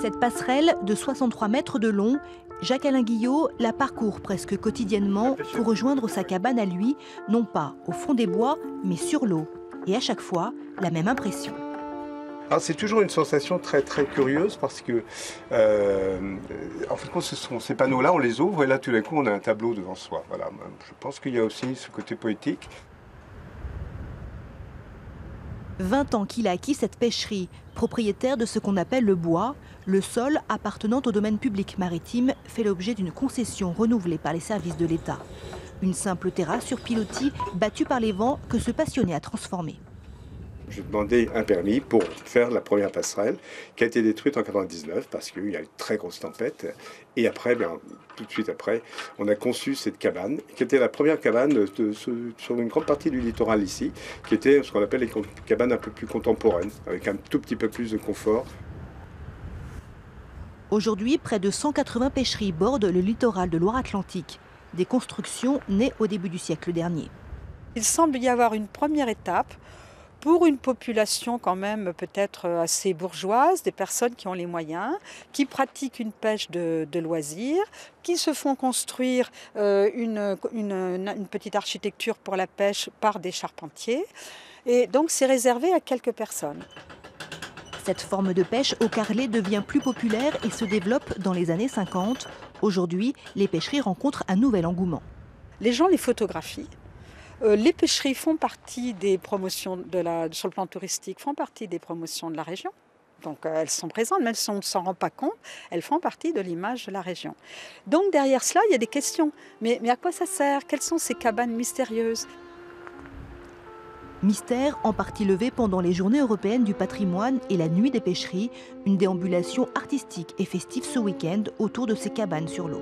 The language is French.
Cette passerelle de 63 mètres de long, Jacques-Alain Guillot la parcourt presque quotidiennement pour rejoindre sa cabane à lui, non pas au fond des bois, mais sur l'eau. Et à chaque fois, la même impression. C'est toujours une sensation très curieuse parce que, en fait, ce sont ces panneaux-là, on les ouvre et là, tout d'un coup, on a un tableau devant soi. Voilà. Je pense qu'il y a aussi ce côté poétique. 20 ans qu'il a acquis cette pêcherie, propriétaire de ce qu'on appelle le bois. Le sol appartenant au domaine public maritime fait l'objet d'une concession renouvelée par les services de l'État. Une simple terrasse sur pilotis battue par les vents que ce passionné a transformée. J'ai demandé un permis pour faire la première passerelle qui a été détruite en 1999 parce qu'il y a eu une très grosse tempête. Et après, tout de suite après, on a conçu cette cabane qui était la première cabane sur une grande partie du littoral ici, qui était ce qu'on appelle les cabanes un peu plus contemporaines, avec un tout petit peu plus de confort. Aujourd'hui, près de 180 pêcheries bordent le littoral de Loire-Atlantique. Des constructions nées au début du siècle dernier. Il semble y avoir une première étape pour une population quand même peut-être assez bourgeoise, des personnes qui ont les moyens, qui pratiquent une pêche de loisirs, qui se font construire une petite architecture pour la pêche par des charpentiers. Et donc c'est réservé à quelques personnes. Cette forme de pêche au carrelet devient plus populaire et se développe dans les années 50. Aujourd'hui, les pêcheries rencontrent un nouvel engouement. Les gens les photographient. Les pêcheries font partie des promotions sur le plan touristique, font partie des promotions de la région. Donc elles sont présentes, même si on ne s'en rend pas compte, elles font partie de l'image de la région. Donc derrière cela, il y a des questions. Mais à quoi ça sert? Quelles sont ces cabanes mystérieuses? Mystère en partie levé pendant les Journées européennes du patrimoine et la Nuit des pêcheries, une déambulation artistique et festive ce week-end autour de ces cabanes sur l'eau.